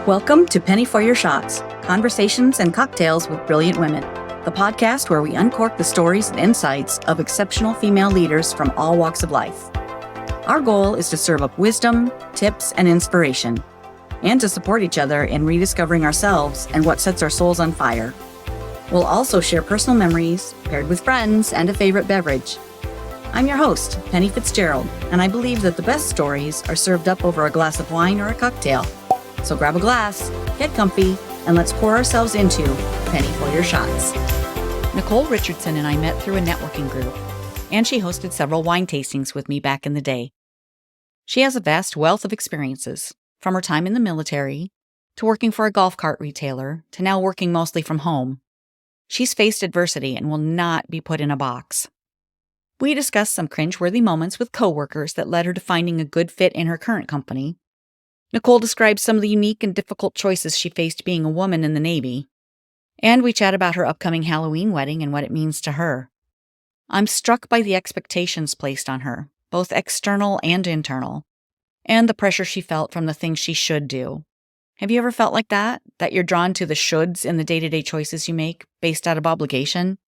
Welcome to Penny for Your Shots, Conversations and Cocktails with Brilliant Women, the podcast where we uncork the stories and insights of exceptional female leaders from all walks of life. Our goal is to serve up wisdom, tips, and inspiration, and to support each other in rediscovering ourselves and what sets our souls on fire. We'll also share personal memories, paired with friends and a favorite beverage. I'm your host, Penny Fitzgerald, and I believe that the best stories are served up over a glass of wine or a cocktail. So grab a glass, get comfy, and let's pour ourselves into Penny for Your Shots. Nichole Richardson and I met through a networking group, and she hosted several wine tastings with me back in the day. She has a vast wealth of experiences, from her time in the military, to working for a golf cart retailer, to now working mostly from home. She's faced adversity and will not be put in a box. We discussed some cringe-worthy moments with coworkers that led her to finding a good fit in her current company. Nichole describes some of the unique and difficult choices she faced being a woman in the Navy. And we chat about her upcoming Halloween wedding and what it means to her. I'm struck by the expectations placed on her, both external and internal, and the pressure she felt from the things she should do. Have you ever felt like that? That you're drawn to the shoulds in the day-to-day choices you make, based out of obligation?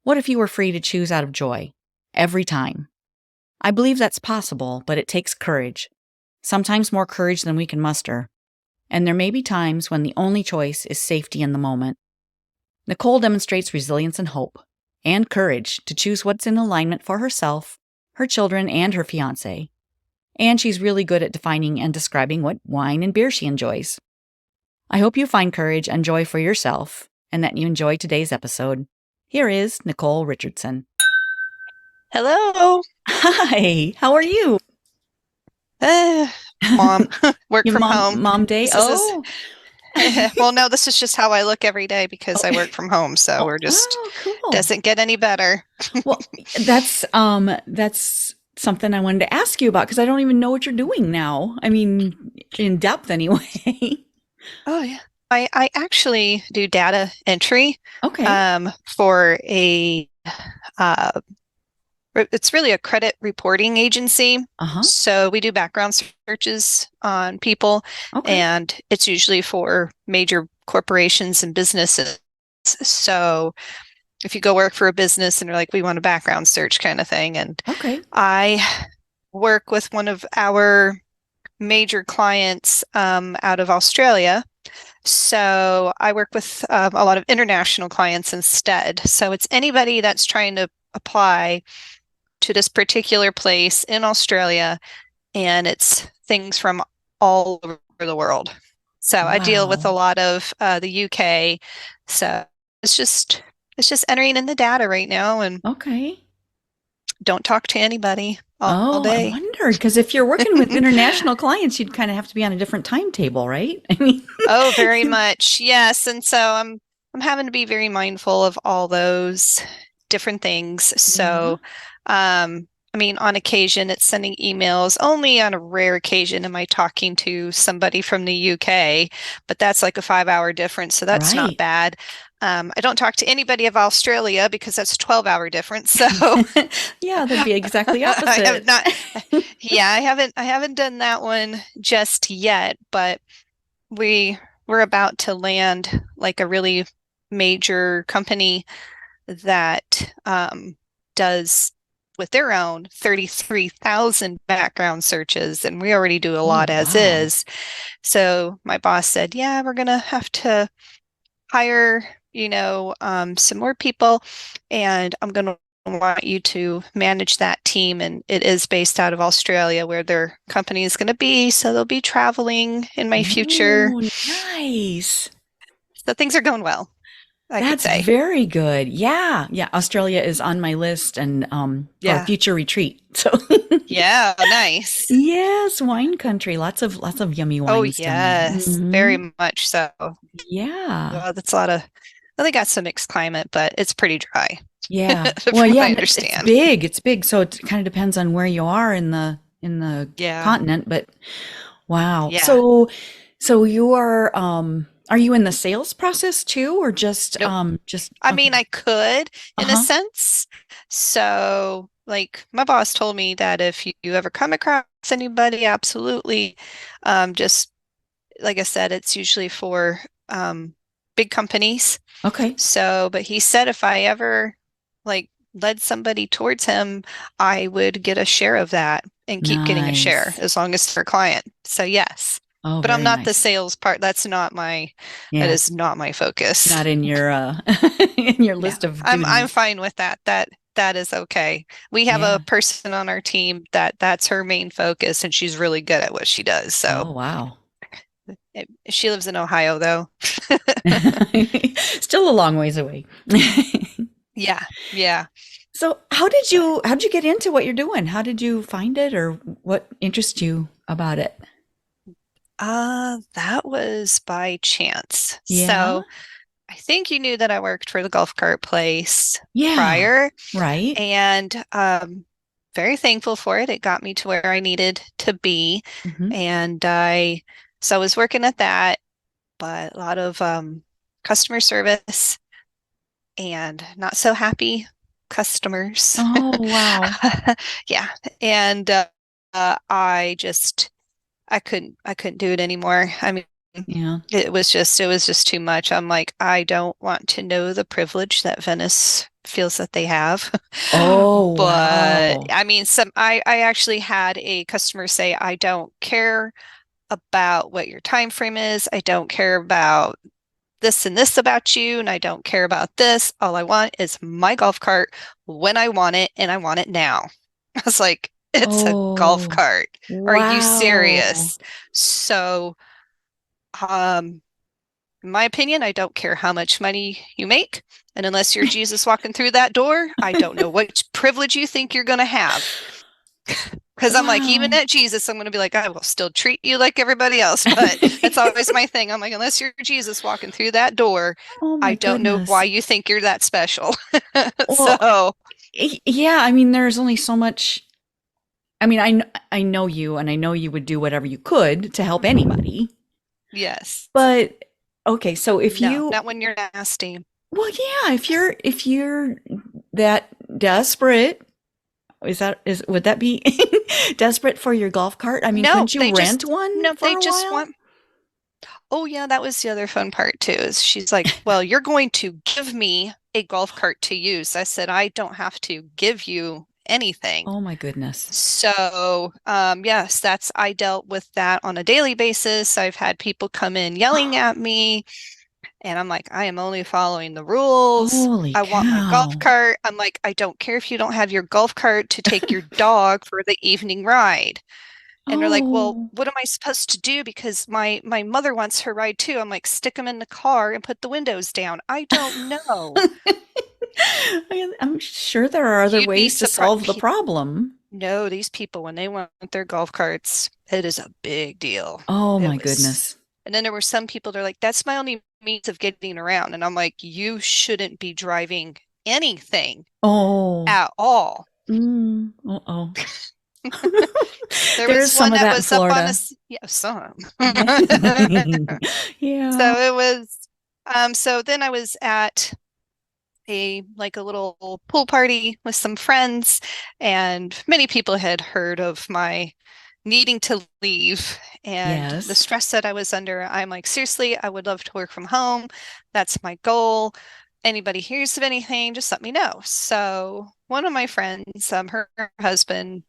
What if you were free to choose out of joy, every time? I believe that's possible, but it takes courage. Sometimes more courage than we can muster. And there may be times when the only choice is safety in the moment. Nichole demonstrates resilience and hope, and courage to choose what's in alignment for herself, her children, and her fiancé. And she's really good at defining and describing what wine and beer she enjoys. I hope you find courage and joy for yourself, and that you enjoy today's episode. Here is Nichole Richardson. Hello. Hi, how are you? Mom, work from mom, home. Mom day? Well, no, this is just how I look every day because I work from home. So we're just, cool. Doesn't get any better. Well, that's something I wanted to ask you about because I don't even know what you're doing now. I mean, in depth anyway. Oh, yeah. I actually do data entry. Okay. For it's really a credit reporting agency. So we do background searches on people, and it's usually for major corporations and businesses. So if you go work for a business and they're like, we want a background search kind of thing. And I work with one of our major clients out of Australia. So I work with a lot of international clients instead. So it's anybody that's trying to apply to this particular place in Australia, and it's things from all over the world. So I deal with a lot of the UK. So it's just entering in the data right now, and don't talk to anybody all day. I wondered, because if you're working with international clients, you'd kind of have to be on a different timetable, right? I mean, oh, very much, yes. And so I'm having to be very mindful of all those different things. So. I mean, on occasion, it's sending emails. Only on a rare occasion am I talking to somebody from the UK, but that's like a 5-hour difference, so that's not bad. I don't talk to anybody of Australia because that's a 12-hour difference. So yeah, that'd be exactly opposite. I haven't done that one just yet, but we're about to land like a really major company that does with their own 33,000 background searches, and we already do a lot as is. So my boss said, yeah, we're going to have to hire, some more people, and I'm going to want you to manage that team. And it is based out of Australia where their company is going to be. So they'll be traveling in my future. Nice. So things are going well. That's very good. Yeah. Australia is on my list and for a future retreat. So yeah, nice. Yes, wine country. Lots of yummy wines. Oh yes, very much so. Yeah. Well, that's a lot of. Well, they got some mixed climate, but it's pretty dry. Yeah. Well, yeah, I understand. It's big. So it kind of depends on where you are in the continent. But wow. Yeah. So you are you in the sales process too, or just nope. I mean, I could in a sense. So like my boss told me that if you ever come across anybody, absolutely, just like I said, it's usually for big companies. Okay. So, but he said if I ever like led somebody towards him, I would get a share of that and keep getting a share Nice. as long as it's for client. So yes. Oh, But I'm very not the nice. sales part. That Yeah. is not my focus. Not in your in your No, list of I'm duties. fine with that. That is okay. We have a Yeah. person on our team that's her main focus, and she's really good at what she does. So Oh, wow. she lives in Ohio, though. Still a long ways away. Yeah, yeah. So, But how did you get into what you're doing? How did you find it or what interests you about it? that was by chance. Yeah. So I think you knew that I worked for the golf cart place Yeah. prior, Right. and very thankful for it. It got me to where I needed to be, Hmm. and I was working at that, but a lot of customer service and not so happy customers. Oh, wow. Yeah, and I couldn't do it anymore. I mean, Yeah. it was just too much. I'm like, I don't want to know the privilege that Venice feels that they have. Oh, But wow. I mean, I actually had a customer say, I don't care about what your time frame is. I don't care about this and this about you, and I don't care about this. All I want is my golf cart when I want it, and I want it now. I was like, it's a golf Oh, cart. Are you wow. serious? So, um, in my opinion, I don't care how much money you make. And unless you're Jesus walking through that door, I don't know what privilege you think you're going to have. Because I'm like, even Wow. at Jesus, I'm going to be like, I will still treat you like everybody else. But that's always my thing. I'm like, unless you're Jesus walking through that door, Oh I my don't know why goodness. you think you're that special. Well, So, yeah, I mean, there's only so much. I mean, I know you and I know you would do whatever you could to help anybody. yes. But okay, so if No, you not when you're nasty. well, yeah, if you're that desperate, is would that be desperate for your golf cart? I mean, No, couldn't you rent one for they a just while? want. Oh, yeah, that was the other fun part too, is she's like, well, you're going to give me a golf cart to use. I said, I don't have to give you anything. Oh my goodness. So, yes, I dealt with that on a daily basis. I've had people come in yelling at me, and I'm like, I am only following the rules. Holy I want my golf cow. cart. I'm like, I don't care if you don't have your golf cart to take your dog for the evening ride. And they're like, well, Oh. what am I supposed to do? Because my mother wants her ride too. I'm like, stick them in the car and put the windows down. I don't know. I'm sure there are other You'd be ways to surprised. solve the problem. No, these people, when they want their golf carts, it is a big deal. Oh It my was, goodness. and then there were some people that are like, that's my only means of getting around. And I'm like, you shouldn't be driving anything Oh. at all. Uh-oh. There There is was some one of that that in was up on a, Florida. yeah, some. Yeah. Yeah. So it was, so then I was at a little pool party with some friends, and many people had heard of my needing to leave and the Yes. stress that I was under. I'm like, seriously, I would love to work from home. That's my goal. Anybody hears of anything, just let me know. So one of my friends, her husband,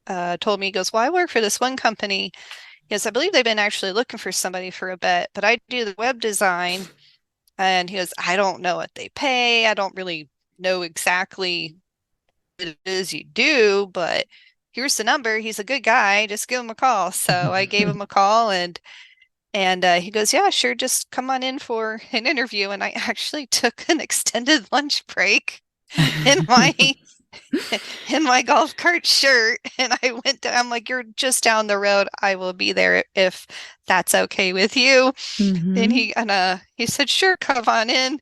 told me, he goes, well, I work for this one company. He goes, I believe they've been actually looking for somebody for a bit, but I do the web design. And he goes, I don't know what they pay. I don't really know exactly what it is you do, but here's the number. He's a good guy. Just give him a call. So I gave him a call, and he goes, yeah, sure. Just come on in for an interview. And I actually took an extended lunch break in my in my golf cart shirt, and I went down. I'm like, you're just down the road. I will be there if that's okay with you. And Hmm. he said, sure, come on in.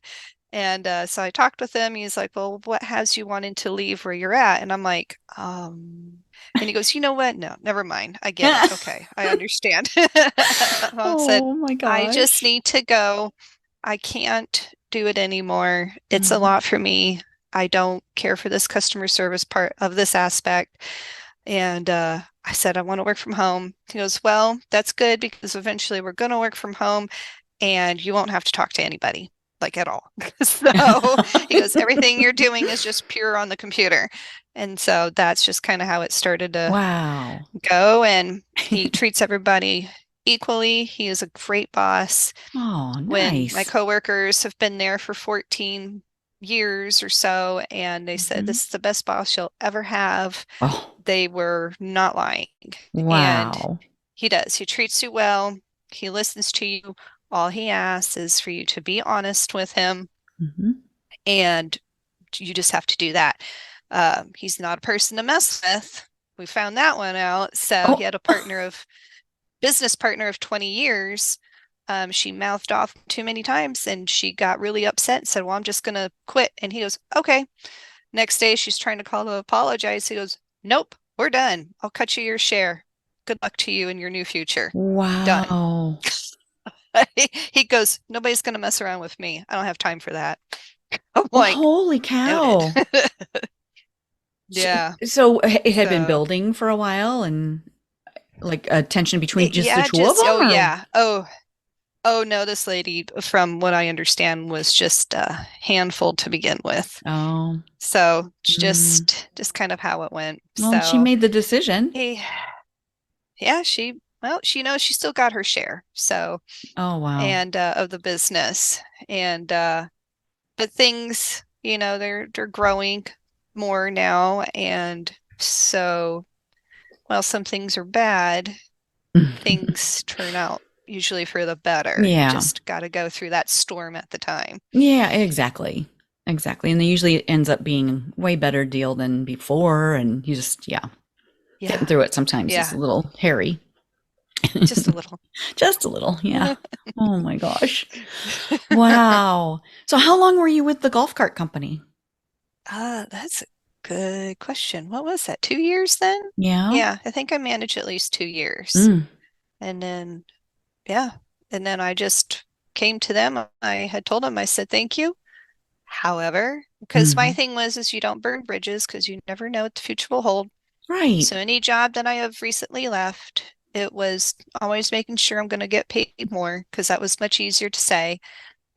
And so I talked with him. He's like, well, what has you wanting to leave where you're at? And I'm like, and he goes, you know what? No, never mind. I get it. Okay, I understand. I said, Oh my I just gosh. need to go. I can't do it anymore. It's a Mhm. lot for me. I don't care for this customer service part of this aspect. And I said, I want to work from home. He goes, well, that's good because eventually we're going to work from home and you won't have to talk to anybody, like at all. So he goes, everything you're doing is just pure on the computer. And so that's just kind of how it started to Wow. go. And he treats everybody equally. He is a great boss. Oh, When my nice. coworkers have been there for 14 years or so, and they said, Mhm. this is the best boss you'll ever have, Oh, they were not lying. And wow. he does. He treats you well. He listens to you. All he asks is for you to be honest with him, Hmm. and you just have to do that. He's not a person to mess with. We found that one out. So he Oh, had a business partner of 20 years. She mouthed off too many times and she got really upset and said, well, I'm just going to quit. And he goes, okay. Next day, she's trying to call to apologize. He goes, nope, we're done. I'll cut you your share. Good luck to you in your new future. Done. wow. He goes, nobody's going to mess around with me. I don't have time for that. I'm Oh, like, holy noted. cow. Yeah. So it had been So, building for a while and like a tension between just the yeah, two of just, them oh, or yeah. Oh, no, this lady, from what I understand, was just a handful to begin with. oh. So Mm. just kind of how it went. Well, she So made the decision. he, yeah, she knows she still got her share. So, Oh, wow. and of the business, and but things, they're growing more now, and so while some things are bad, things turn out usually for the better. You Yeah. just got to go through that storm at the time. Yeah, exactly. Exactly. And they usually ends up being way better deal than before. And you just, yeah, getting Yeah, through it sometimes is yeah, a little hairy. just a little. Just a little. Yeah. Oh my gosh. Wow. So how long were you with the golf cart company? That's a good question. What was that? 2 years then? Yeah. Yeah, I think I managed at least 2 years. Mm. And then, yeah, and then I just came to them. I had told them, I said, thank you. However, because my Hmm. thing was, is you don't burn bridges because you never know what the future will hold. Right. So any job that I have recently left, it was always making sure I'm going to get paid more because that was much easier to say.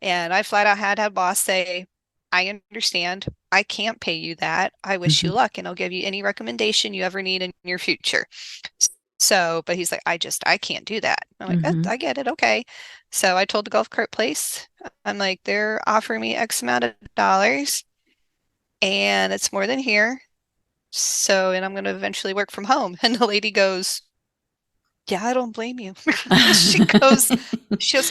And I flat out had a boss say, I understand. I can't pay you that. I wish you Hmm. luck and I'll give you any recommendation you ever need in your future. So, but he's like, I can't do that. I'm like, Hmm. I get it. Okay. So I told the golf cart place, I'm like, they're offering me X amount of dollars and it's more than here. So, and I'm going to eventually work from home. And the lady goes, yeah, I don't blame you. She goes,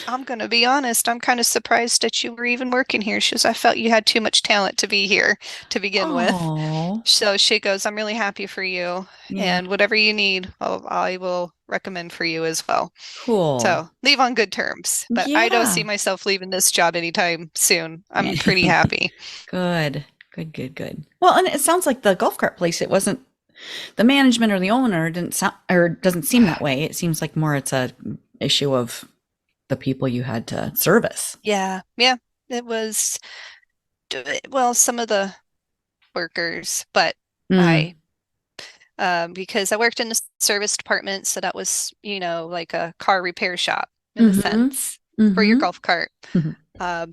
I'm going to be honest. I'm kind of surprised that you were even working here. She goes, I felt you had too much talent to be here to begin with. Oh, So she goes, I'm really happy for you. yeah. And whatever you need, I will recommend for you as well. Cool. So leave on good terms. But I don't see Yeah. myself leaving this job anytime soon. I'm pretty happy. Good. Good, good, good. Well, and it sounds like the golf cart place, it wasn't the management or the owner didn't sound or doesn't seem that way. It seems like more it's a issue of the people you had to service. Yeah. Yeah. It was, well, some of the workers, but Mm. I because I worked in the service department, so that was, like a car repair shop in a Mm-hmm. sense for your Mm-hmm. golf cart.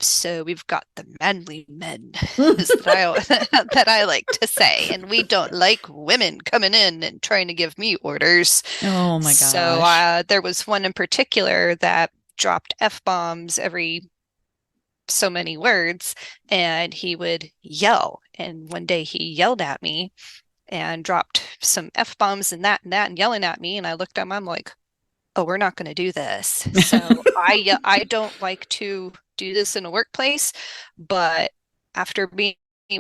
So we've got the manly men, Mm-hmm. is that I that I like to say, and we don't like women coming in and trying to give me orders. Oh my So gosh. there was one in particular that dropped F-bombs every so many words, and he would yell. And one day he yelled at me and dropped some F-bombs and that and yelling at me. And I looked at him, I'm like, oh, we're not going to do this. So I don't like to do this in a workplace, but after being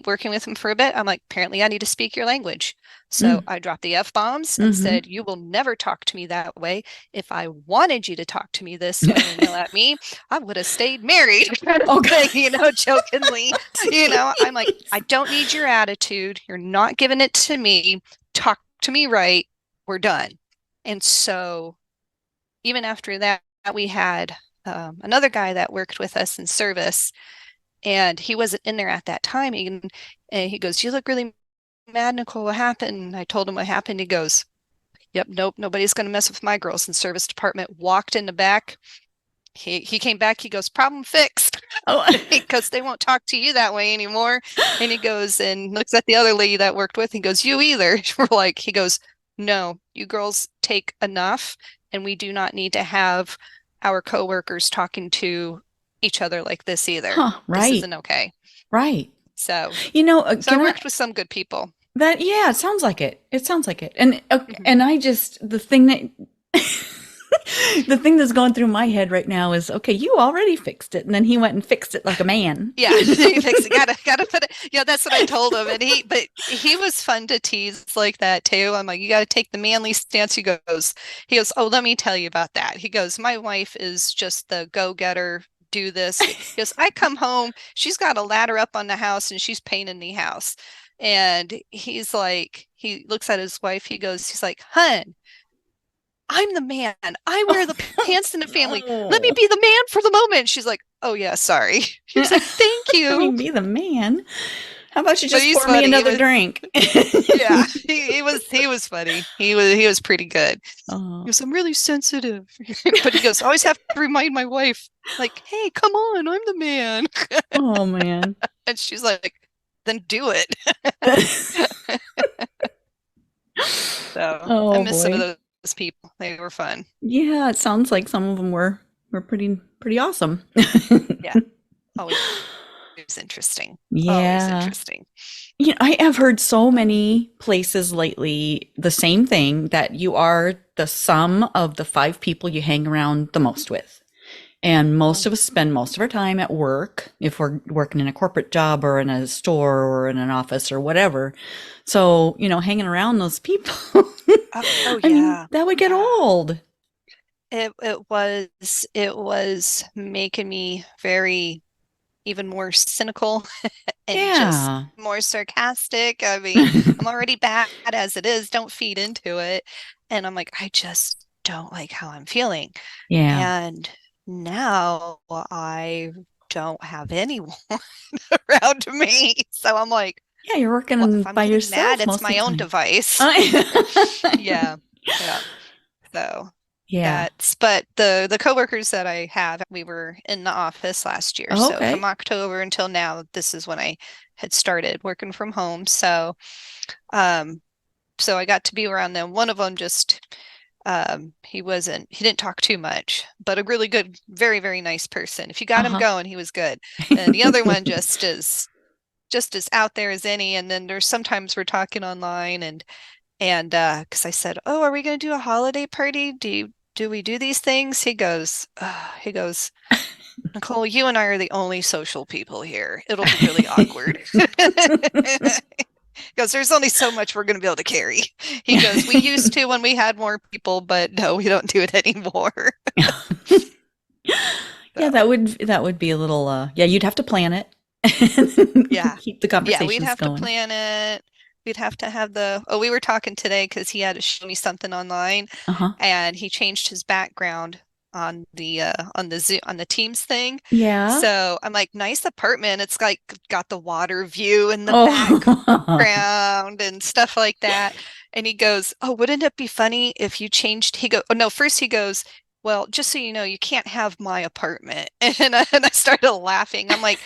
working with him for a bit, I'm like, apparently I need to speak your language. So Mm. I dropped the F-bombs and Mm-hmm. said, you will never talk to me that way. If I wanted you to talk to me this way and yell at me, I would have stayed married, kind of Oh thing, God. jokingly. I'm like, I don't need your attitude. You're not giving it to me. Talk to me right. We're done. And so even after that, we had another guy that worked with us in service, and he wasn't in there at that time. And he goes, "You look really mad, Nichole. What happened?" And I told him what happened. He goes, Yep, nope, nobody's going to mess with my girls. In service department, walked in the back. He came back. He goes, problem fixed. Oh, Because they won't talk to you that way anymore. And he goes and looks at the other lady that worked with. He goes, you either. We're like, he goes, no, you girls take enough, and we do not need to have our coworkers talking to each other like this either. right. This isn't okay. Right. So, so I worked with some good people. Yeah, it sounds like it. It sounds like it. And Mm-hmm. and I just the thing that the thing that's going through my head right now is, okay, you already fixed it, and then he went and fixed it like a man. Yeah, he fixed it. Gotta put it. Yeah, that's what I told him, and he was fun to tease like that too. I'm like, you got to take the manly stance. He goes, oh, let me tell you about that. He goes, my wife is just the go-getter. Do this. He goes, I come home, she's got a ladder up on the house, and she's painting the house. And he's like, he looks at his wife. He's like, hun, I'm the man. I wear the pants in the family. Let me be the man for the moment. She's like, oh yeah, sorry. She's like, thank you. Let me be the man. How about you just pour me another drink? Yeah, he was funny. He was pretty good. He goes, I'm really sensitive. But he goes, I always have to remind my wife, like, hey, come on, I'm the man. Oh man. And she's like, then do it. So I miss some of those people. They were fun. Yeah, it sounds like some of them were pretty awesome. Yeah. Always it was interesting. Yeah. Always interesting. I have heard so many places lately the same thing, that you are the sum of the 5 people you hang around the most with. And most of us spend most of our time at work, if we're working in a corporate job or in a store or in an office or whatever. So, hanging around those people, yeah. I mean, that would get old. It was making me very even more cynical and just more sarcastic. I mean, I'm already bad as it is. Don't feed into it. And I'm like, I just don't like how I'm feeling. Yeah. And now I don't have anyone around me. So I'm like, yeah, you're working by yourself. Mad, it's my own device. Yeah. Yeah. So yeah. But the coworkers that I have, we were in the office last year. Oh, so from October until now, this is when I had started working from home. So I got to be around them. One of them just he didn't talk too much, but a really good, very, very nice person. If you got him going, he was good. And the other one just as out there as any. And then there's sometimes we're talking online and because I said, oh, are we going to do a holiday party? Do we do these things? He goes, Nichole, you and I are the only social people here. It'll be really awkward. He goes, there's only so much we're going to be able to carry. He goes, we used to when we had more people, but no, we don't do it anymore. Yeah, that would be a little, you'd have to plan it. Yeah. Keep the conversations we'd have going. To plan it. We'd have to have we were talking today because he had to show me something online and he changed his background on the Teams thing. Yeah. So I'm like, nice apartment. It's like got the water view in the background and stuff like that. And he goes, oh, wouldn't it be funny if you changed? First he goes, well, just so you know, you can't have my apartment. And I started laughing. I'm like,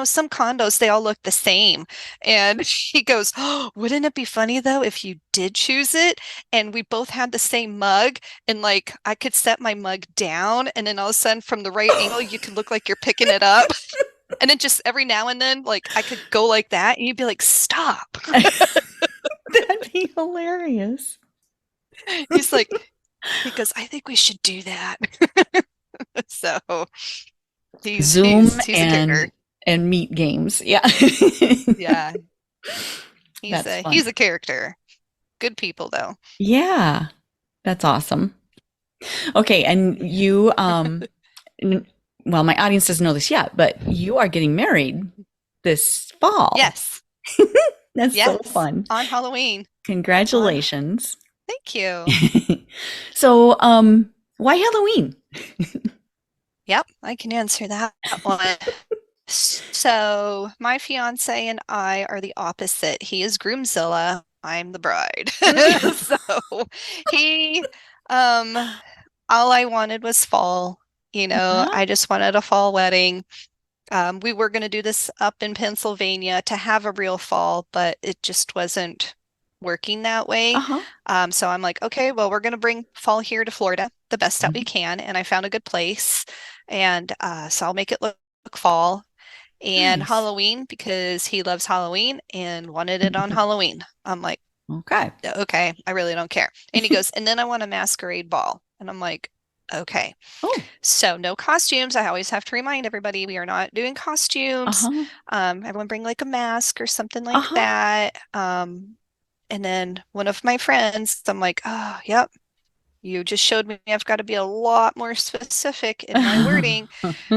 some condos, they all look the same. And he goes, oh, wouldn't it be funny though if you did choose it and we both had the same mug and like I could set my mug down and then all of a sudden from the right angle, you could look like you're picking it up. And then just every now and then, like I could go like that and you'd be like, stop. That'd be hilarious. He's like, because I think we should do that. So he's Zoom a and meet games. Yeah. Yeah. He's a character. Good people though. Yeah. That's awesome. Okay, and you well, my audience doesn't know this yet, but you are getting married this fall. Yes. That's so fun. On Halloween. Congratulations. Thank you. So, why Halloween? Yep, I can answer that one. So, my fiance and I are the opposite. He is Groomzilla. I'm the bride. So he, um, all I wanted was fall. I just wanted a fall wedding. We were going to do this up in Pennsylvania to have a real fall, but it just wasn't working that way. So I'm like, okay, well, we're going to bring fall here to Florida the best that we can. And I found a good place. And so I'll make it look fall. And Nice. Halloween, because he loves Halloween and wanted it on Halloween. I'm like, okay, I really don't care. And he goes, and then I want a masquerade ball. And I'm like, okay. So no costumes. I always have to remind everybody we are not doing costumes. Everyone bring like a mask or something like that. And then one of my friends, I'm like, oh, yep, you just showed me I've got to be a lot more specific in my wording.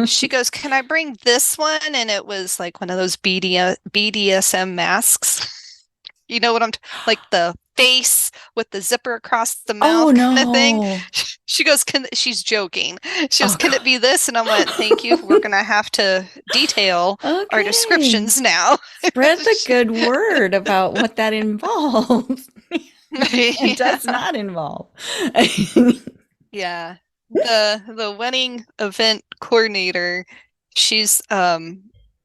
She goes, can I bring this one? And it was like one of those BDSM masks. You know what like the face with the zipper across the mouth kind of thing. She goes, she's joking. She goes, can it be this? And I went, thank you. We're going to have to detail our descriptions now. Spread the good word about what that involves. It does not involve. Yeah. The wedding event coordinator, she's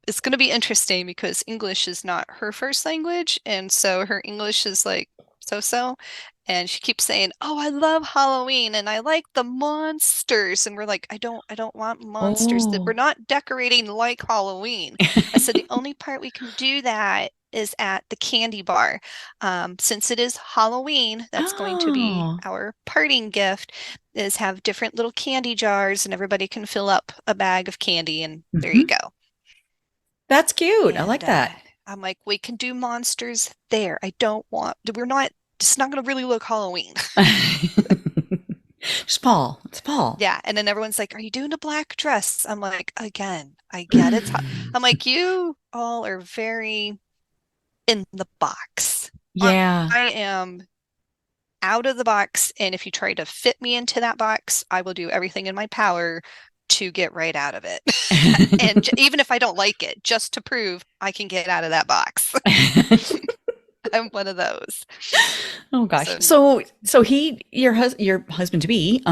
it's going to be interesting because English is not her first language, and so her English is like so. And she keeps saying, "Oh, I love Halloween and I like the monsters." And we're like, "I don't want monsters. We're not decorating like Halloween." I said, "The only part we can do that is at the candy bar. Since it is Halloween, that's going to be our parting gift, is have different little candy jars and everybody can fill up a bag of candy and there you go." That's cute. I like that. I'm like, we can do monsters there. It's not going to really look Halloween. It's Paul. It's Paul. Yeah. And then everyone's like, are you doing a black dress? I'm like, again, I get it. I'm like, you all are very in the box. Yeah. I am out of the box. And if you try to fit me into that box, I will do everything in my power to get right out of it. And even if I don't like it, just to prove I can get out of that box. I'm one of those. Oh gosh. So your husband to be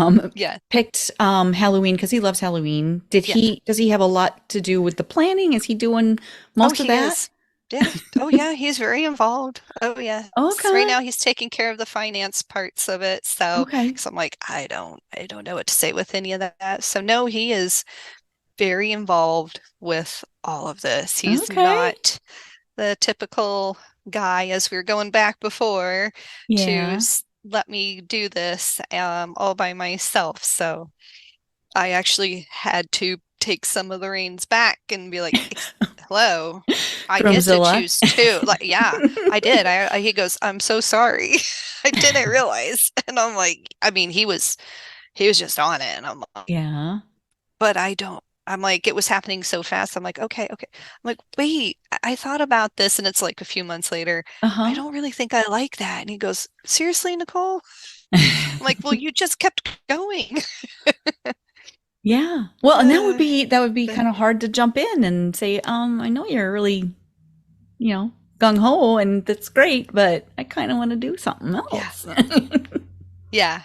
picked Halloween because he loves Halloween. Does he have a lot to do with the planning? Is he doing most of that? Yeah. Oh yeah, he's very involved. Oh yeah. Okay. Right now he's taking care of the finance parts of it. So, I'm like, I don't know what to say with any of that. So no, he is very involved with all of this. He's not the typical guy, as we were going back before, to let me do this all by myself. So I actually had to take some of the reins back and be like, hello, I get to choose too. Like, yeah, I did. He goes, I'm so sorry. I didn't realize. And I'm like, I mean, he was just on it. And I'm like, yeah, but I'm like, it was happening so fast. I'm like, okay. I'm like, wait, I thought about this. And it's like a few months later, I don't really think I like that. And he goes, seriously, Nichole? I'm like, well, you just kept going. Yeah. Well, and that would be kind of hard to jump in and say, I know you're really, gung ho and that's great, but I kind of want to do something else. Yeah,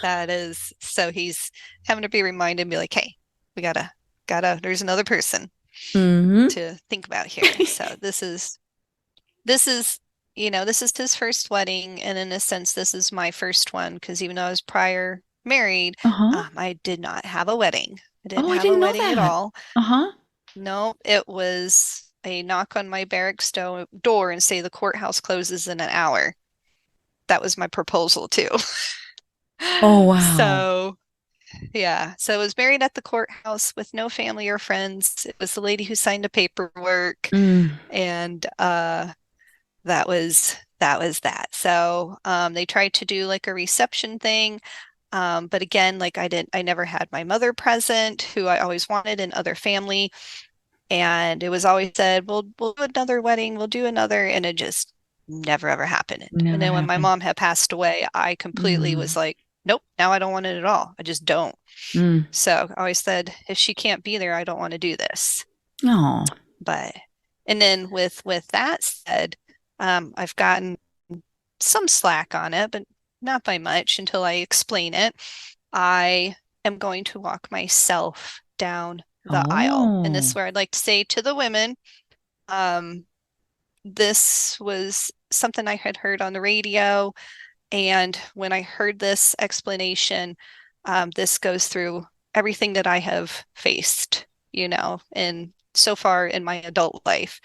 that is. So he's having to be reminded and be like, hey, we gotta, there's another person to think about here. So this is his first wedding. And in a sense, this is my first one because even though I was prior married, I did not have a wedding. I didn't have a wedding at all. No, it was a knock on my barracks door and say the courthouse closes in an hour. That was my proposal too. Oh, wow. So yeah. So I was married at the courthouse with no family or friends. It was the lady who signed the paperwork. And that was that. So they tried to do like a reception thing. But again, like I never had my mother present, who I always wanted, and other family. And it was always said, we'll do another wedding, we'll do another, and it just never ever happened. And then when my mom had passed away, I completely was like, nope, now I don't want it at all. I just don't. So I always said, if she can't be there, I don't want to do this. Oh. And then with that said, I've gotten some slack on it, but not by much until I explain it. I am going to walk myself down the aisle. And this is where I'd like to say to the women, this was something I had heard on the radio. And when I heard this explanation, this goes through everything that I have faced, and so far in my adult life.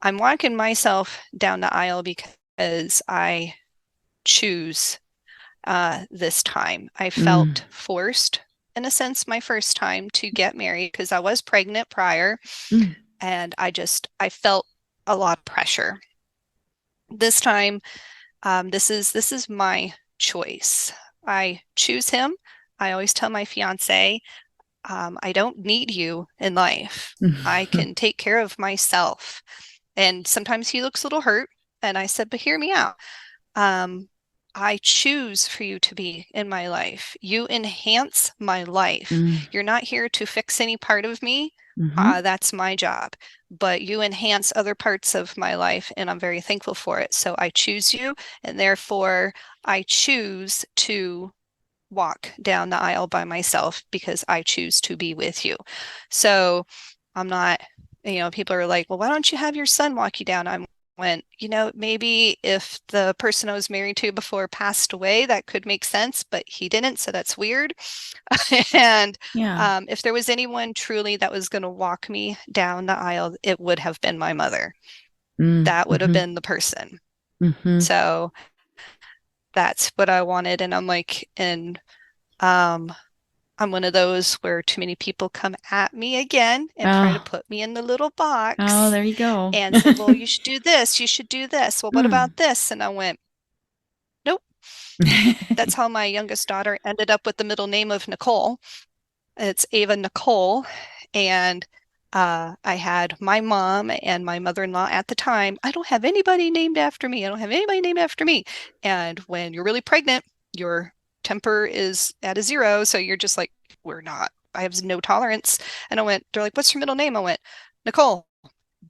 I'm walking myself down the aisle because I choose this time. I felt forced, in a sense, my first time to get married because I was pregnant prior, and I felt a lot of pressure. This time, this is my choice. I choose him. I always tell my fiance, I don't need you in life. I can take care of myself. And sometimes he looks a little hurt. And I said, but hear me out. I choose for you to be in my life. You enhance my life. You're not here to fix any part of me. That's my job. But you enhance other parts of my life, and I'm very thankful for it. So I choose you, and therefore I choose to walk down the aisle by myself because I choose to be with you. So I'm not, people are like, well, why don't you have your son walk you down? I went, maybe if the person I was married to before passed away, that could make sense, but he didn't. So that's weird. And if there was anyone truly that was going to walk me down the aisle, it would have been my mother. That would have been the person. So that's what I wanted. And I'm like, I'm one of those where too many people come at me again and try to put me in the little box. Oh, there you go. And say, well, you should do this. You should do this. Well, what about this? And I went, nope. That's how my youngest daughter ended up with the middle name of Nichole. It's Ava Nichole. And I had my mom and my mother-in-law at the time. I don't have anybody named after me. I don't have anybody named after me. And when you're really pregnant, your temper is at a 0. So you're just like, I have no tolerance. And they're like, what's your middle name? I went, Nichole.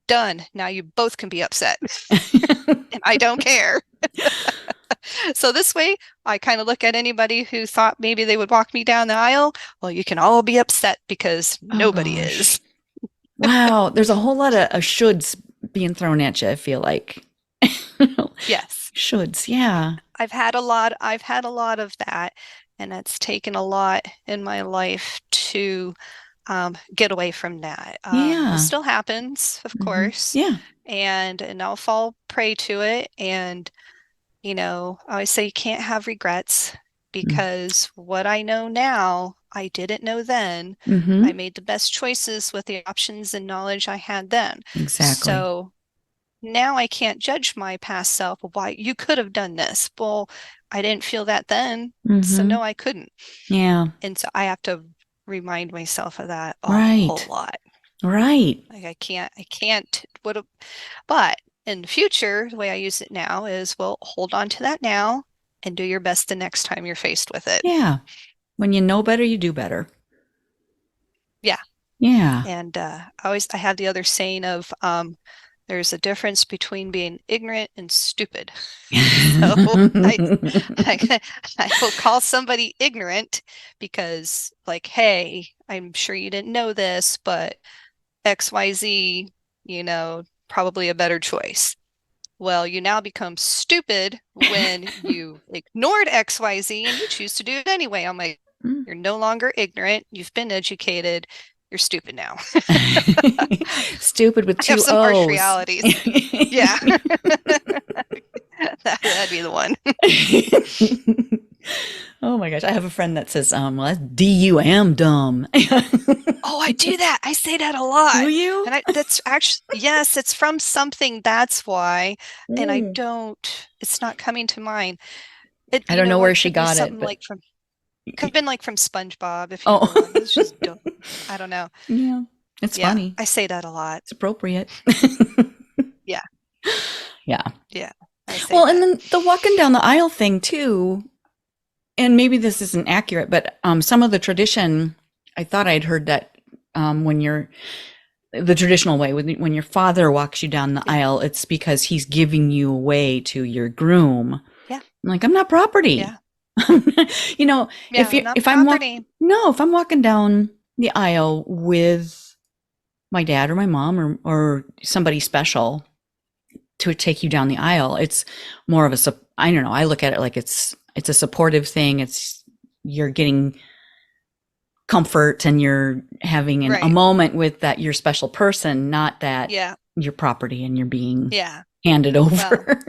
Done. Now you both can be upset. And I don't care. So this way, I kind of look at anybody who thought maybe they would walk me down the aisle. Well, you can all be upset because nobody is. Wow. There's a whole lot of shoulds being thrown at you, I feel like. Yes. Shoulds. Yeah. I've had a lot of that. And it's taken a lot in my life to get away from that. It still happens, of course. Yeah. And I'll fall prey to it. And, I always say you can't have regrets because what I know now, I didn't know then. I made the best choices with the options and knowledge I had then. Exactly. So now I can't judge my past self. Why you could have done this. Well, I didn't feel that then. So no, I couldn't. Yeah. And so I have to remind myself of that a whole lot. Right. Like I can't, but in the future, the way I use it now is, well, hold on to that now and do your best the next time you're faced with it. Yeah. When you know better, you do better. Yeah. Yeah. And I have the other saying of, there's a difference between being ignorant and stupid. So I will call somebody ignorant because, like, hey, I'm sure you didn't know this, but XYZ, probably a better choice. Well, you now become stupid when you ignored XYZ and you choose to do it anyway. I'm like, you're no longer ignorant. You've been educated. You're stupid now. Stupid with 2 O's. Some harsh realities. Yeah. That'd be the one. Oh my gosh. I have a friend that says, well, that's D-U-M dumb. Oh, I do that. I say that a lot. Do you? And that's actually, yes, it's from something. That's why. And it's not coming to mind. I don't know where she got it. But could have been like from SpongeBob. If you it's just dumb. I don't know. Yeah. It's funny. I say that a lot. It's appropriate. Yeah. Yeah. Yeah. Well, and then the walking down the aisle thing too, and maybe this isn't accurate, but some of the tradition, I thought I'd heard that when you're the traditional way, when your father walks you down the aisle, it's because he's giving you away to your groom. I'm like, I'm not property. Yeah. You know, Yeah, not if I'm property. if I'm walking down the aisle with my dad or my mom or somebody special to take you down the aisle, it's more of a, I don't know, I look at it like it's a supportive thing. It's, you're getting comfort and you're having a Right. moment with that your special person, not that Yeah. your property and you're being Yeah. handed Well, over.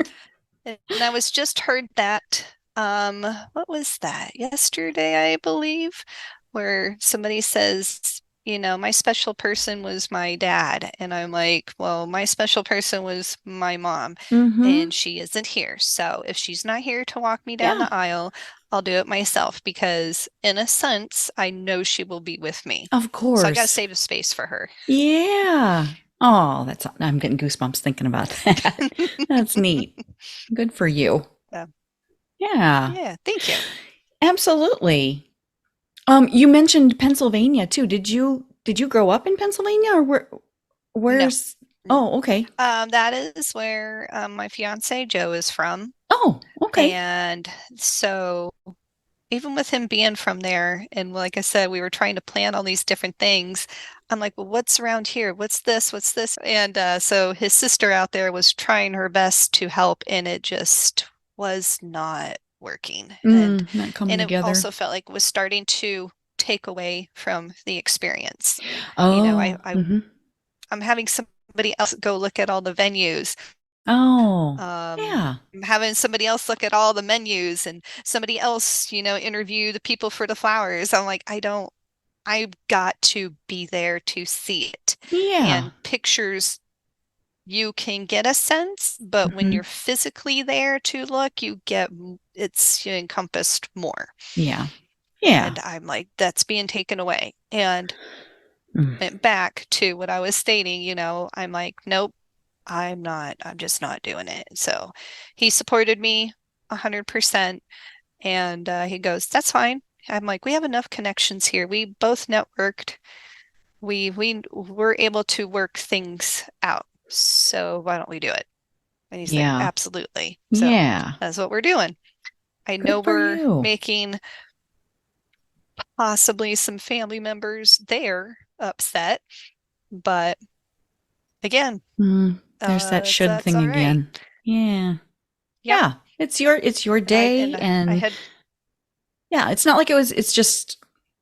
and I was just heard that, what was that? Yesterday, I believe, where somebody says, my special person was my dad. And I'm like, well, my special person was my mom, Mm-hmm. and she isn't here. So if she's not here to walk me down Yeah, the aisle, I'll do it myself because, in a sense, I know she will be with me. of So I got to course. save a space for her. Yeah. Oh, I'm getting goosebumps thinking about that. That's neat. Good for you. So, Yeah, yeah, thank you. absolutely. You mentioned Pennsylvania too. Did you grow up in Pennsylvania or No. where's Oh, okay. That is where my fiance Joe is from. Oh, okay. And so even with him being from there, and like I said, we were trying to plan all these different things. I'm like, well, what's around here? What's this? What's this? And so his sister out there was trying her best to help, and it just was not working. Not coming And it together. also felt like it was starting to take away from the experience. You know, Oh, I'm having somebody else go look at all the venues. oh, yeah, I'm having somebody else look at all the menus and somebody else, interview the people for the flowers. I'm like, I've got to be there to see it. yeah. And pictures, you can get a sense, but when hmm you're physically there to look, it's encompassed more. Yeah, yeah. And I'm like, that's being taken away. And Mm. went back to what I was stating, I'm like, nope, I'm just not doing it. So he supported me 100%. And he goes, that's fine. I'm like, we have enough connections here. We both networked. We were able to work things out. So why don't we do it? And he's like, Yeah, absolutely. So yeah. that's what we're doing. I Good know for we're you. making possibly some family members there upset, but again, There's that should that's thing all right. again. Yeah. Yep. Yeah. It's your And I day and I and had yeah, it's not like it's just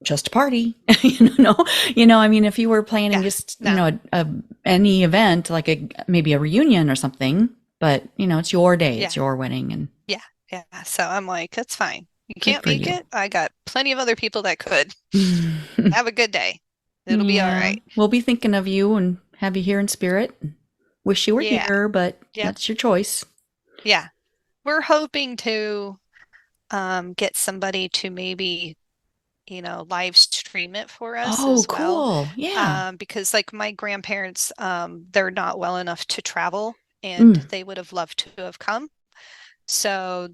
a party. I mean, if you were planning yeah, just, no, any event like maybe a reunion or something, but it's your day, yeah, it's your wedding and yeah, yeah. So I'm like, that's fine. You good can't for make you. it. I got plenty of other people that could. Have a good day. It'll be all Yeah. right. We'll be thinking of you and have you here in spirit. Wish you were Yeah. here, but Yep. that's your choice. Yeah. We're hoping to get somebody to maybe, live stream it for us Oh, as well. cool. Yeah. Because like my grandparents, they're not well enough to travel and Mm, they would have loved to have come. So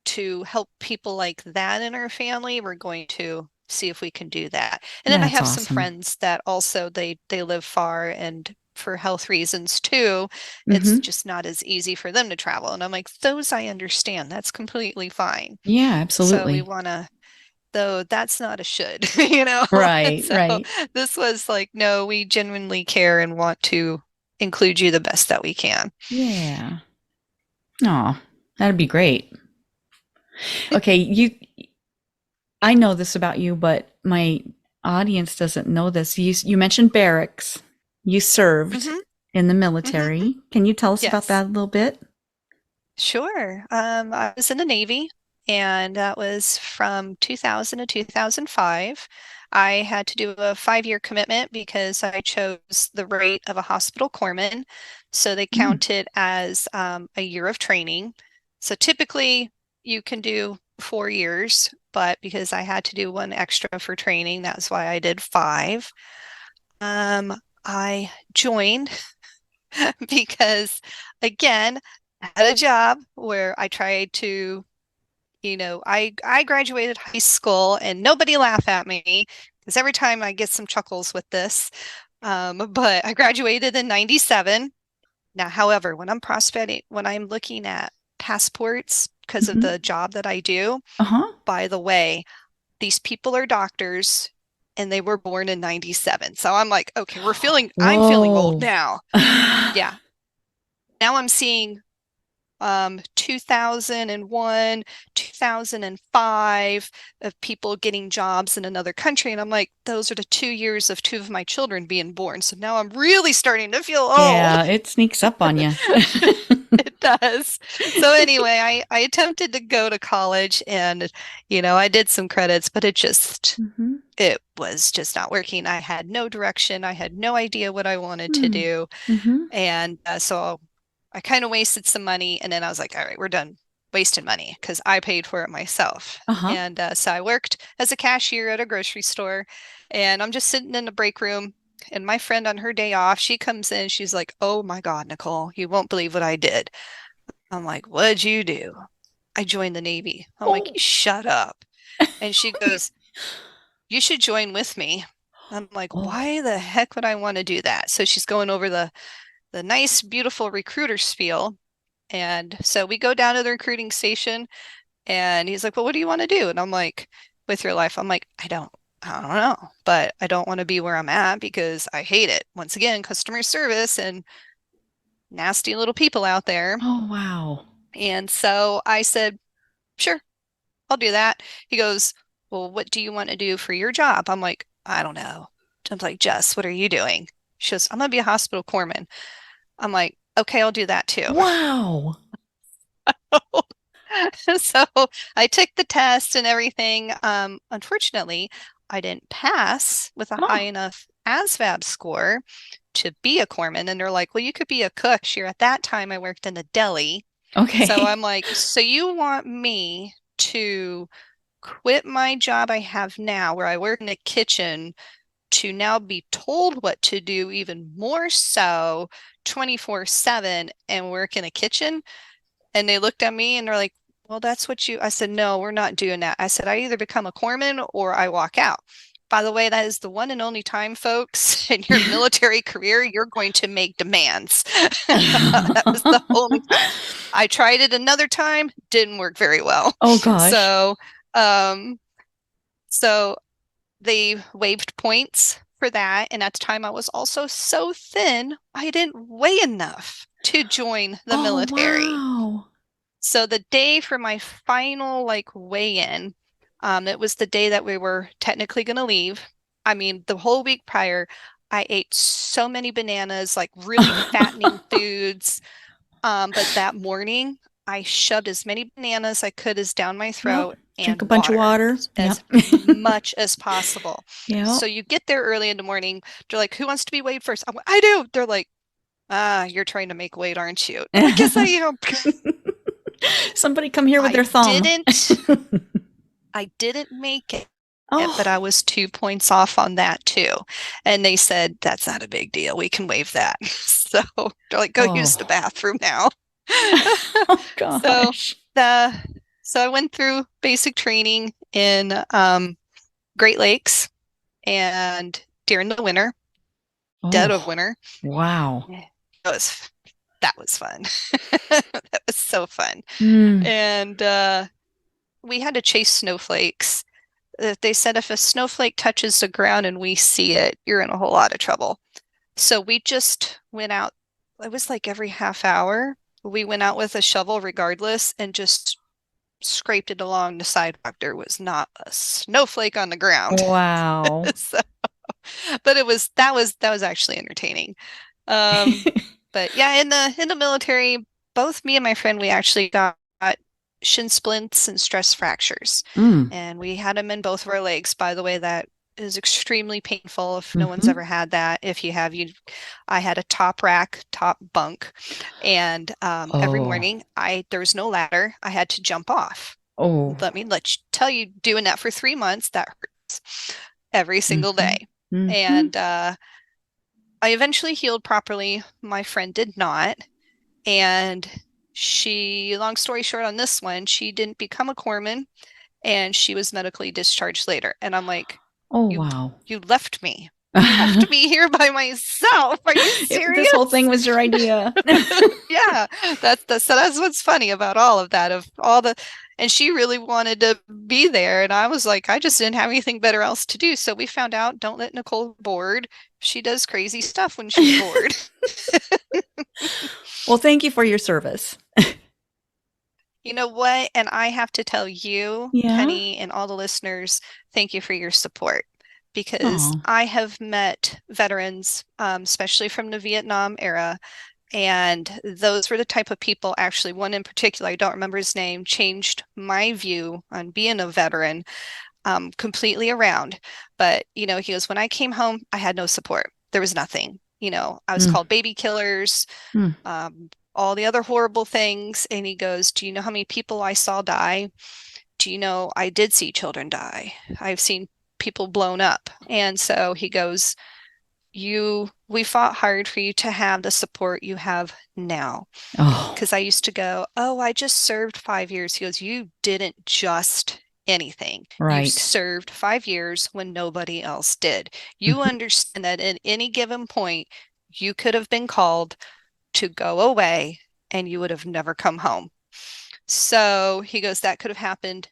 to help people like that in our family, we're going to see if we can do that. And then I that's have some awesome. friends that also they live far and for health reasons too, it's hmm just not as easy for them to travel. And I'm like, those I understand. That's completely fine. Yeah, So we absolutely. want to, though that's not a should. Right, So right. this was like, no, we genuinely care and want to include you the best that we can. Yeah. Oh, that'd be great. Okay, I know this about you, but my audience doesn't know this. You mentioned barracks. You served Hmm. in the Hmm. military. Can you tell us about Yes. that a little bit? Sure. I was in the Navy, and that was from 2000 to 2005. I had to do a 5-year commitment because I chose the rate of a hospital corpsman. So they Mm, counted as a year of training. So typically you can do 4 years, but because I had to do one extra for training, that's why I did 5. I joined because again, I had a job where I tried to, I graduated high school and nobody laughed at me because every time I get some chuckles with this. But I graduated in 97. Now, however, when I'm looking at passports because of the job that I do. By the way, these people are doctors and they were born in 97. So I'm like, okay, I'm feeling old now. Yeah. Now I'm seeing 2001, 2005 of people getting jobs in another country. And I'm like, those are the 2 years of 2 of my children being born. So now I'm really starting to feel old. Yeah, it sneaks up on you. It does. So anyway, I attempted to go to college and, I did some credits, but it was just not working. I had no direction. I had no idea what I wanted to do. And so I kind of wasted some money, and then I was like, all right, we're done wasting money because I paid for it myself. And so I worked as a cashier at a grocery store, and I'm just sitting in the break room, and my friend on her day off, she comes in, she's like, oh my God, Nichole, you won't believe what I did. I'm like, what'd you do? I joined the Navy. I'm like, you shut up. And she goes, you should join with me. I'm like, why the heck would I want to do that? So she's going over the nice, beautiful recruiter spiel. And so we go down to the recruiting station and he's like, well, what do you want to do? And I'm like, with your life? I'm like, I don't know, but I don't want to be where I'm at because I hate it. Once again, customer service and nasty little people out there. Oh, wow. And so I said, sure, I'll do that. He goes, well, what do you want to do for your job? I'm like, I don't know. I'm like, Jess, what are you doing? She goes, I'm going to be a hospital corpsman. I'm like, okay, I'll do that too. Wow. So I took the test and everything. Unfortunately, I didn't pass with a high enough ASVAB score to be a corpsman. And they're like, well, you could be a cook. At that time, I worked in a deli. Okay. So I'm like, so you want me to quit my job I have now where I work in a kitchen to now be told what to do even more so 24/7 and work in a kitchen? And they looked at me and they're like, well, that's what I said, no, we're not doing that. I said, I either become a corpsman or I walk out. By the way, that is the one and only time, folks, in your military career, you're going to make demands. That was the only time. I tried it another time, didn't work very well. Oh, gosh. So they waived points for that. And at the time, I was also so thin, I didn't weigh enough to join the military. Wow. So the day for my final weigh-in, it was the day that we were technically going to leave. I mean, the whole week prior, I ate so many bananas, really fattening foods. But that morning, I shoved as many bananas as I could down my throat and drink a bunch of water as much as possible. So you get there early in the morning. They're like, who wants to be weighed first? I'm like, I do. They're like, you're trying to make weight, aren't you? I'm like, yes, I am. Somebody come here with their thumb. I didn't make it, but I was 2 points off on that too. And they said, that's not a big deal. We can waive that. So they're like, go use the bathroom now. Oh, gosh. So I went through basic training in Great Lakes and during the winter, dead of winter. Wow. That was fun. That was so fun. And we had to chase snowflakes. They said if a snowflake touches the ground and we see it, you're in a whole lot of trouble. So we just went out. It was like every half hour. We went out with a shovel regardless and just scraped it along the sidewalk. There was not a snowflake on the ground. Wow. But that was actually entertaining. But yeah, in the military, both me and my friend, we actually got shin splints and stress fractures. And we had them in both of our legs. By the way, that is extremely painful if no one's ever had that. If you have, I had a top bunk, and every morning there was no ladder. I had to jump off. Let me tell you, doing that for 3 months, that hurts every single day. And I eventually healed properly. My friend did not. And long story short on this one, she didn't become a corpsman and she was medically discharged later. And I'm like, wow, you left me. I have to be here by myself. Are you serious? This whole thing was your idea. Yeah, that's what's funny about all of that, and she really wanted to be there. And I was like, I just didn't have anything better else to do. So we found out, don't let Nichole bored. She does crazy stuff when she's bored. Well, thank you for your service. You know what? And I have to tell you, Penny, and all the listeners, thank you for your support. Because I have met veterans, especially from the Vietnam era, and those were the type of people, actually, one in particular, I don't remember his name, changed my view on being a veteran completely around. But, he goes, when I came home, I had no support. There was nothing. I was called baby killers, all the other horrible things. And he goes, do you know how many people I saw die? Do you know, I did see children die. I've seen people blown up. And so he goes, we fought hard for you to have the support you have now. Because I used to go, I just served 5 years. He goes, you didn't just anything. Right. You served 5 years when nobody else did. You understand that at any given point, you could have been called to go away and you would have never come home. So he goes, that could have happened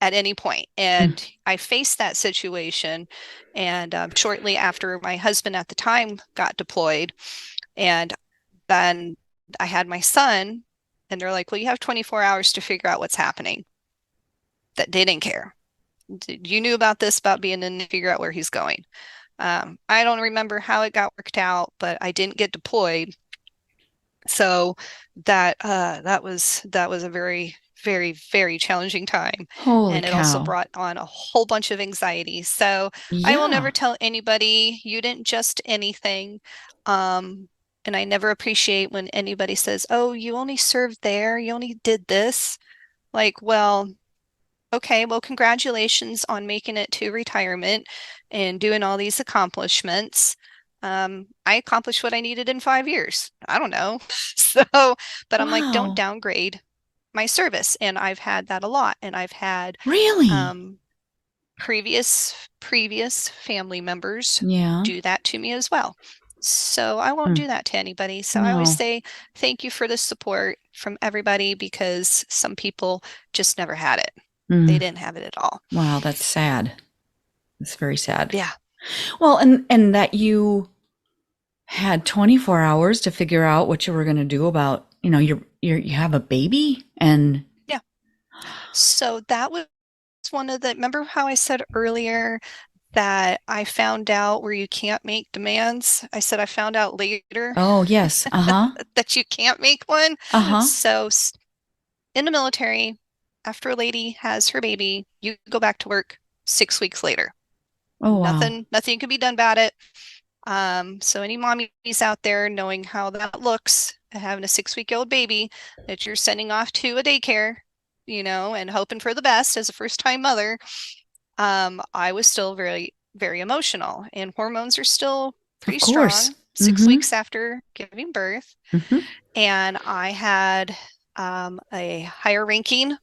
at any point. And I faced that situation. And shortly after, my husband at the time got deployed. And then I had my son, and they're like, well, you have 24 hours to figure out what's happening. That they didn't care. You knew about this, about being in, to figure out where he's going. I don't remember how it got worked out, but I didn't get deployed. So that was a very, very, very challenging time. Holy and it cow. Also brought on a whole bunch of anxiety. So I will never tell anybody you didn't just anything. And I never appreciate when anybody says, oh, you only served there, you only did this. Like, well, okay, well, congratulations on making it to retirement and doing all these accomplishments. I accomplished what I needed in 5 years. I don't know. But I'm like, don't downgrade my service. And I've had that a lot. And I've had previous family members do that to me as well. So I won't do that to anybody. So I always say thank you for the support from everybody, because some people just never had it. They didn't have it at all. Wow, that's sad. It's very sad. Yeah. Well, and that you had 24 hours to figure out what you were going to do about, you have a baby. And yeah. So that was one of the, remember how I said earlier that I found out where you can't make demands? I said I found out later. Oh, yes. That you can't make one. So in the military, after a lady has her baby, you go back to work 6 weeks later. Oh, wow. Nothing can be done about it. So any mommies out there knowing how that looks, having a 6-week-old baby that you're sending off to a daycare, and hoping for the best as a first-time mother, I was still very, very emotional, and hormones are still pretty strong 6 weeks after giving birth. And I had a higher ranking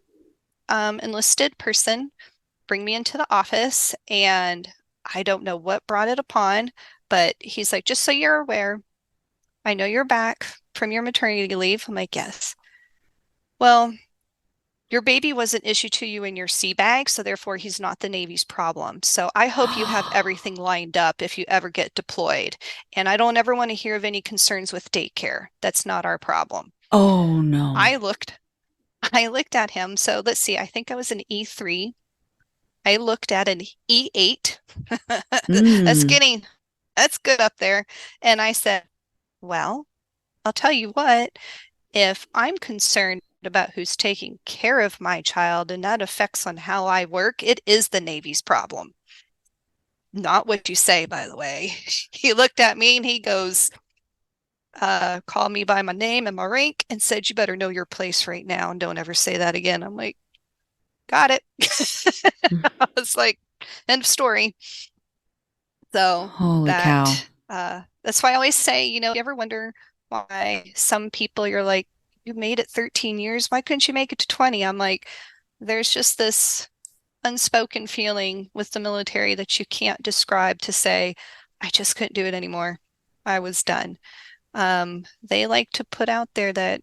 enlisted person bring me into the office, and I don't know what brought it upon, but he's like, just so you're aware, I know you're back from your maternity leave. I'm like, yes. Well, your baby was an issue to you in your sea bag, so therefore he's not the Navy's problem. So I hope you have everything lined up if you ever get deployed. And I don't ever want to hear of any concerns with daycare. That's not our problem. Oh, no. I looked at him. So let's see, I think I was an E3. I looked at an E8. That's good up there. And I said, well, I'll tell you what, if I'm concerned about who's taking care of my child and that affects on how I work, it is the Navy's problem. Not what you say, by the way. He looked at me and he goes, called me by my name and my rank and said, you better know your place right now and don't ever say that again. I'm like, got it. I was like, end of story. So holy cow. That's why I always say, you ever wonder why some people you're like, you made it 13 years. Why couldn't you make it to 20? I'm like, there's just this unspoken feeling with the military that you can't describe to say, I just couldn't do it anymore. I was done. They like to put out there that,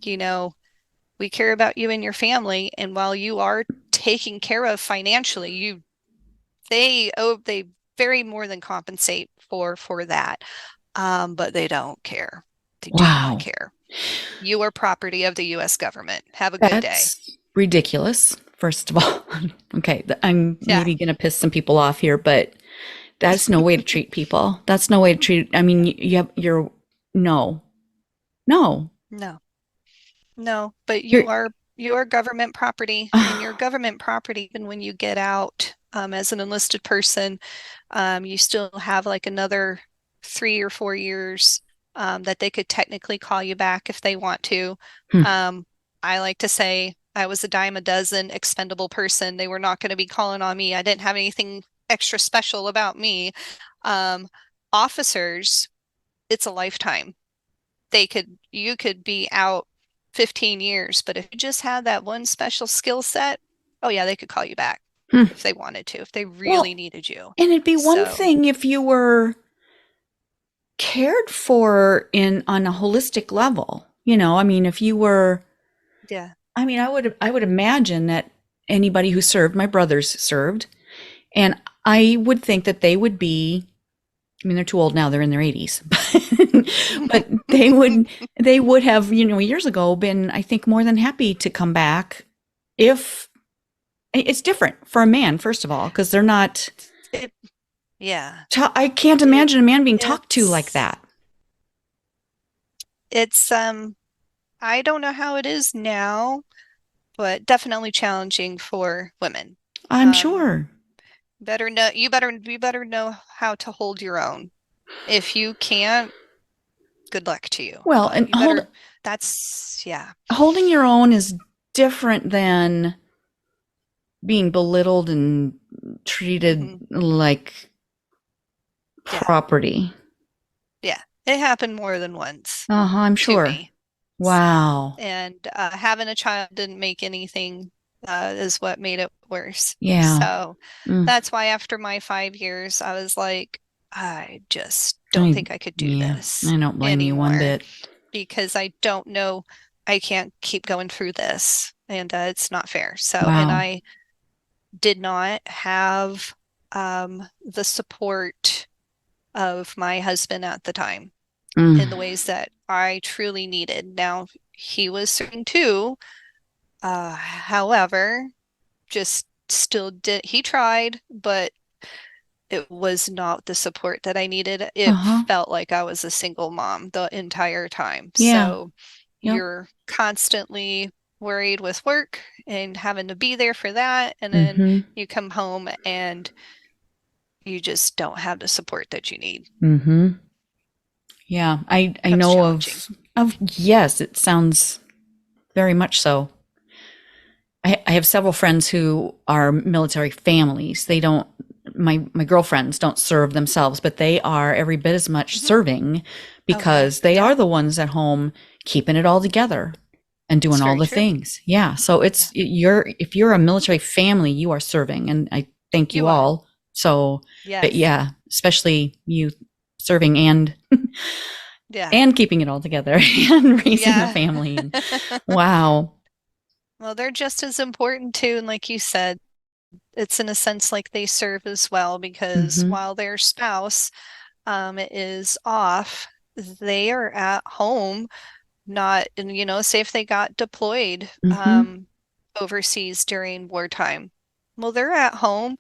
you know, we care about you and your family, and while you are taken care of financially, they very more than compensate for that. But they don't care. They do not Wow. care. You are property of the US government. Have a good day. That's ridiculous, first of all. Okay, I'm Yeah. maybe going to piss some people off here, but that's no way to treat people. That's no way to treat, I mean, no, no. No, but you are government property, and you're government property even when you get out as an enlisted person. You still have like another 3 or 4 years that they could technically call you back if they want to. I like to say I was a dime a dozen expendable person. They were not going to be calling on me. I didn't have anything extra special about me. Officers, it's a lifetime. You could be out 15 years, but if you just had that one special skill set, oh yeah, they could call you back if they wanted to, if they really needed you. And it'd be one thing if you were cared for on a holistic level. I mean, if you were, I mean, I would imagine that anybody who served, my brothers served, and I would think that they would be, I mean, they're too old now, they're in their 80s, but they would have, years ago been, I think, more than happy to come back. If it's different for a man, first of all, because they're not, I can't imagine a man being talked to like that. It's, I don't know how it is now, but definitely challenging for women. I'm sure. You better know how to hold your own. If you can't, good luck to you. Well, and holding your own is different than being belittled and treated like property. Yeah, it happened more than once. I'm sure. Me. Wow. And having a child didn't make anything, is what made it worse. Yeah. So that's why after my 5 years, I was like, I just don't think I could do this. I don't blame you one bit. Because I don't know, I can't keep going through this, and it's not fair. So, wow. And I did not have the support of my husband at the time in the ways that I truly needed. Now, he was serving too. However, just still he tried, but it was not the support that I needed. It felt like I was a single mom the entire time. Yeah. So you're constantly worried with work and having to be there for that. And then you come home and you just don't have the support that you need. Yeah, I know of yes, it sounds very much so. I have several friends who are military families. They don't, my girlfriends don't serve themselves, but they are every bit as much serving because they are the ones at home keeping it all together and doing all the things. Yeah. So if you're a military family, you are serving, and I thank you all. So, but yeah, especially you serving and and keeping it all together and raising a family. Wow. Well, they're just as important too. And like you said, it's in a sense like they serve as well, because while their spouse is off, they are at home, not, and say if they got deployed overseas during wartime. Well, they're at home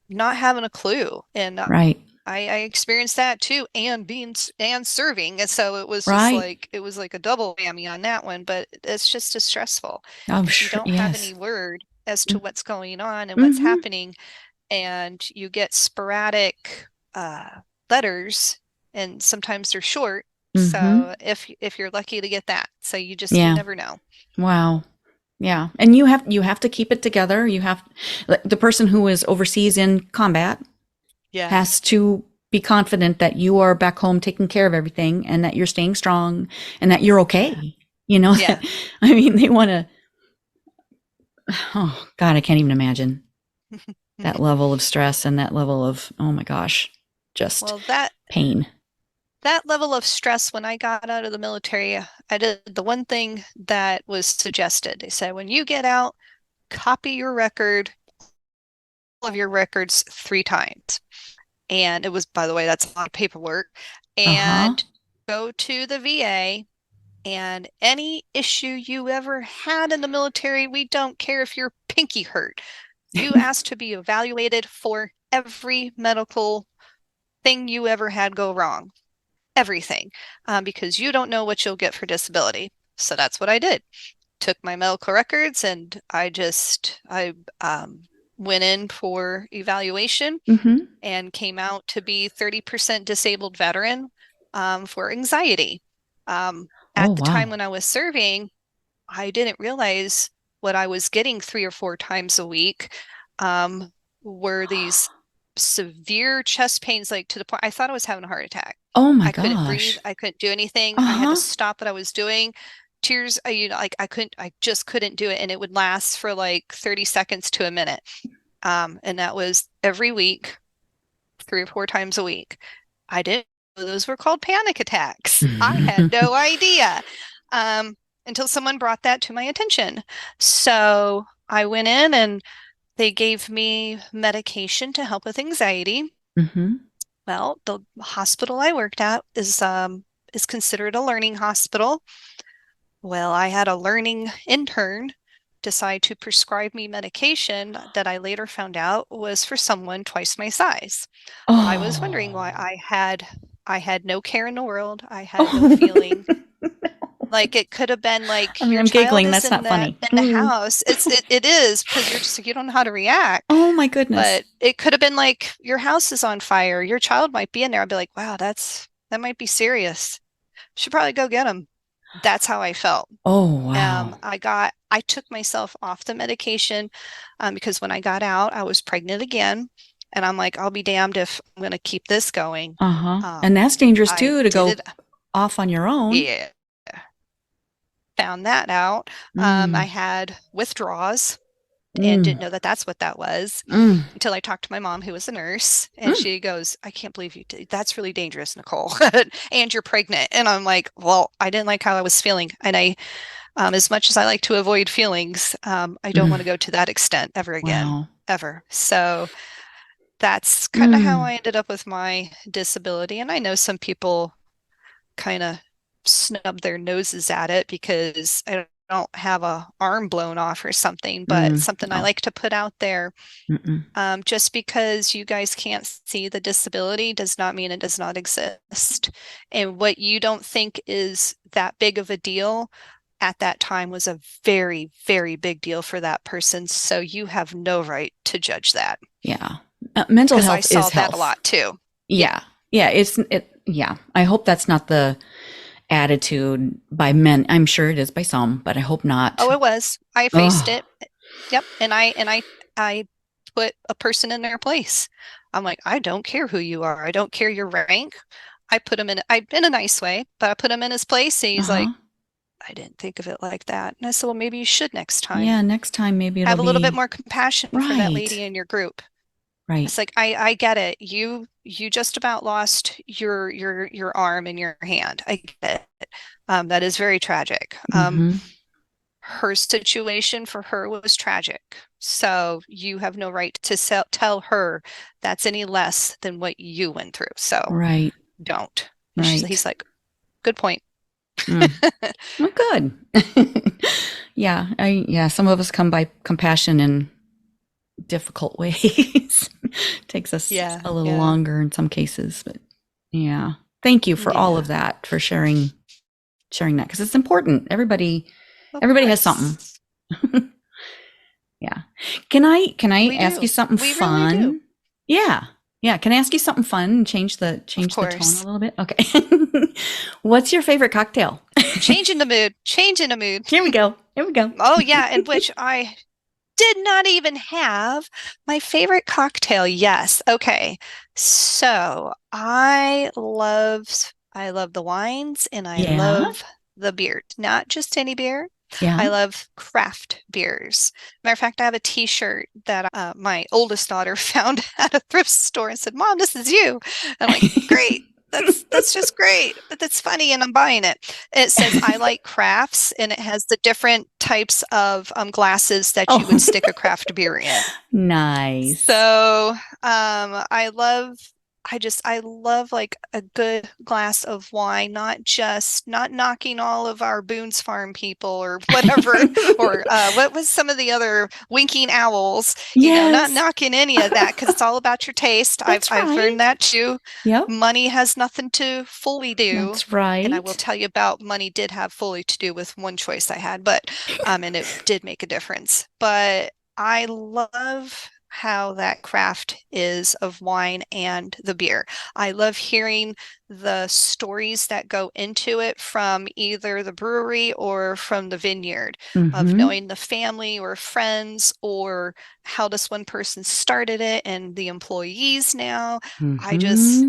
not having a clue. And I experienced that too, and serving. And so it was just like, it was like a double whammy on that one, but it's just as stressful. If you don't have any word as to what's going on and what's happening, and you get sporadic letters, and sometimes they're short. So if you're lucky to get that, so you just you never know. Wow. Yeah. And you have to keep it together. You have, the person who is overseas in combat has to be confident that you are back home taking care of everything, and that you're staying strong, and that you're okay. I mean, they want to, oh God, I can't even imagine that level of stress and that level of, oh my gosh. just well, pain. that level of stress, when I got out of the military, I did the one thing that was suggested. They said, when you get out, copy your record, all of your records 3 times. And it was, by the way, that's a lot of paperwork. And go to the VA, and any issue you ever had in the military, we don't care if your pinky hurt. You asked to be evaluated for every medical thing you ever had go wrong. Everything, because you don't know what you'll get for disability. So that's what I did. Took my medical records, and I went in for evaluation and came out to be 30% disabled veteran for anxiety. At the time when I was serving, I didn't realize what I was getting 3 or 4 times a week were these severe chest pains, like to the point I thought I was having a heart attack. Oh my gosh. I couldn't breathe. I couldn't do anything. I had to stop what I was doing. Tears, I just couldn't do it. And it would last for like 30 seconds to a minute. And that was every week, 3 or 4 times a week. I didn't know those were called panic attacks. I had no idea until someone brought that to my attention. So I went in, and they gave me medication to help with anxiety. Well, the hospital I worked at is considered a learning hospital. Well, I had a learning intern decide to prescribe me medication that I later found out was for someone twice my size. I was wondering why I had no care in the world. I had no feeling. Like, it could have been like, I mean, I'm giggling. That's not funny. In the house. It is, because you're just like, you don't know how to react. Oh my goodness. But it could have been like, your house is on fire. Your child might be in there. I'd be like, wow, that might be serious. Should probably go get him. That's how I felt. Oh, wow. I took myself off the medication because when I got out, I was pregnant again. And I'm like, I'll be damned if I'm going to keep this going. And that's dangerous too, to go off on your own. Yeah. Found that out. I had withdrawals and didn't know that that's what that was until I talked to my mom, who was a nurse, and she goes, I can't believe you did. That's really dangerous, Nichole. And you're pregnant. And I'm like, well, I didn't like how I was feeling. And I, as much as I like to avoid feelings, I don't want to go to that extent ever again, ever. So that's kind of how I ended up with my disability. And I know some people kind of snub their noses at it because I don't have a arm blown off or something, but something I like to put out there. Just because you guys can't see the disability does not mean it does not exist. And what you don't think is that big of a deal at that time was a very, very big deal for that person. So you have no right to judge that. Yeah. Mental health is health. I saw that a lot too. Yeah. Yeah. I hope that's not the attitude by men. I'm sure it is by some, but I hope not. Oh, it was. I faced it. Yep. And I put a person in their place. I'm like, I don't care who you are. I don't care your rank. I put him in a nice way, but I put him in his place. And he's like, I didn't think of it like that. And I said, well, maybe you should next time. Yeah, next time maybe it'll have a little bit more compassion for that lady in your group. Right. It's like, I get it. You just about lost your arm and your hand. I get it. That is very tragic. Her situation for her was tragic. So you have no right to tell her that's any less than what you went through. So don't. He's like, good point. Well, good. Some of us come by compassion in difficult ways. Takes us a little longer in some cases, but thank you for all of that, for sharing that, because it's important. Everybody has something. Can I ask you something fun? Really do. Yeah. Can I ask you something fun and change the tone a little bit? Okay. What's your favorite cocktail? Changing the mood. Here we go. Oh yeah, and which I did not even have my favorite cocktail. Yes. Okay. So I love the wines, and I love the beer. Not just any beer. Yeah. I love craft beers. Matter of fact, I have a t-shirt that my oldest daughter found at a thrift store and said, Mom, this is you. I'm like, great. That's just great. That's funny, and I'm buying it. It says I like crafts, and it has the different types of glasses that you would stick a craft beer in. Nice. So I love like a good glass of wine, not knocking all of our Boone's Farm people or whatever, or what was some of the other winking owls, not knocking any of that, because it's all about your taste. I've learned that too. Yep. Money has nothing to fully do. That's right. And I will tell you about money did have fully to do with one choice I had, but and it did make a difference. But I love how that craft is of wine and the beer. I love hearing the stories that go into it from either the brewery or from the vineyard, of knowing the family or friends, or how this one person started it and the employees now. I just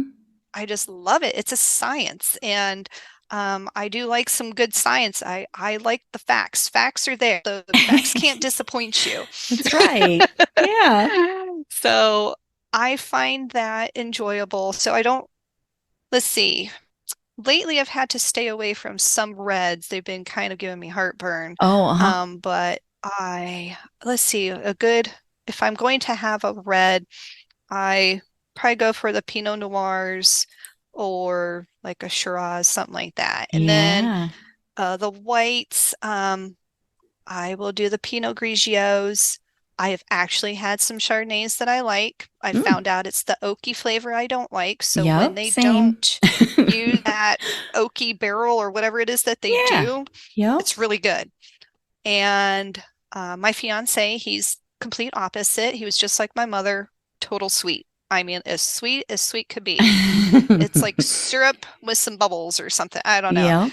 love it. It's a science. And I do like some good science. I like the facts. Facts are there. The facts can't disappoint you. That's right. Yeah. So I find that enjoyable. So let's see. Lately, I've had to stay away from some reds. They've been kind of giving me heartburn. But let's see, if I'm going to have a red, I probably go for the Pinot Noirs, or like a Shiraz, something like that. And then the whites, I will do the Pinot Grigios. I have actually had some Chardonnays that I like. I found out it's the oaky flavor I don't like. So when they don't use that oaky barrel or whatever it is that they do, it's really good. And my fiance, he's complete opposite. He was just like my mother, total sweet. I mean, as sweet could be. It's like syrup with some bubbles or something. I don't know.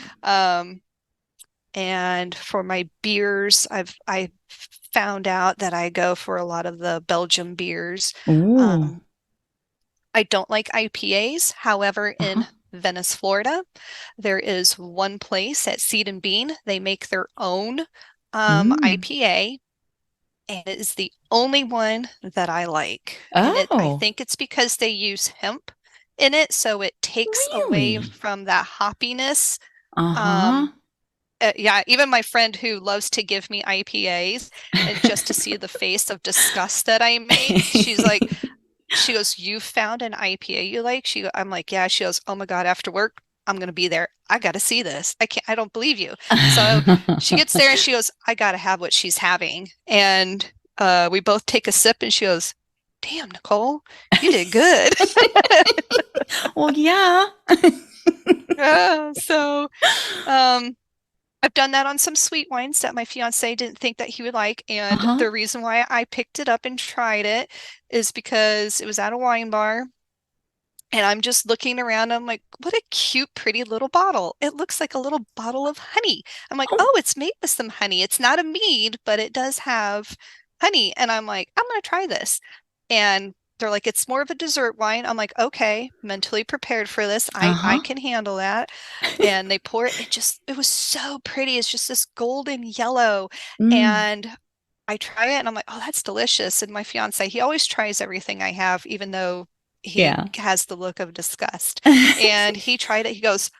And for my beers, I found out that I go for a lot of the Belgian beers. I don't like IPAs. However, in Venice, Florida, there is one place at Seed and Bean. They make their own IPA. And it is the only one that I like. And I think it's because they use hemp in it, so it takes away from that hoppiness. Even my friend who loves to give me IPAs, and just to see the face of disgust that I make, she goes, "You found an IPA you like?" I'm like, "Yeah." She goes, "Oh my God, after work, I'm going to be there. I got to see this. I don't believe you." So she gets there and she goes, "I got to have what she's having." And we both take a sip and she goes, "Damn, Nichole, you did good." Well, yeah. So I've done that on some sweet wines that my fiance didn't think that he would like. And the reason why I picked it up and tried it is because it was at a wine bar. And I'm just looking around. I'm like, what a cute, pretty little bottle. It looks like a little bottle of honey. I'm like, oh, it's made with some honey. It's not a mead, but it does have honey. And I'm like, I'm going to try this. And they're like, it's more of a dessert wine. I'm like, okay, mentally prepared for this. I can handle that. And they pour it. It was so pretty. It's just this golden yellow. And I try it and I'm like, oh, that's delicious. And my fiance, he always tries everything I have, even though he has the look of disgust. And he tried it. He goes,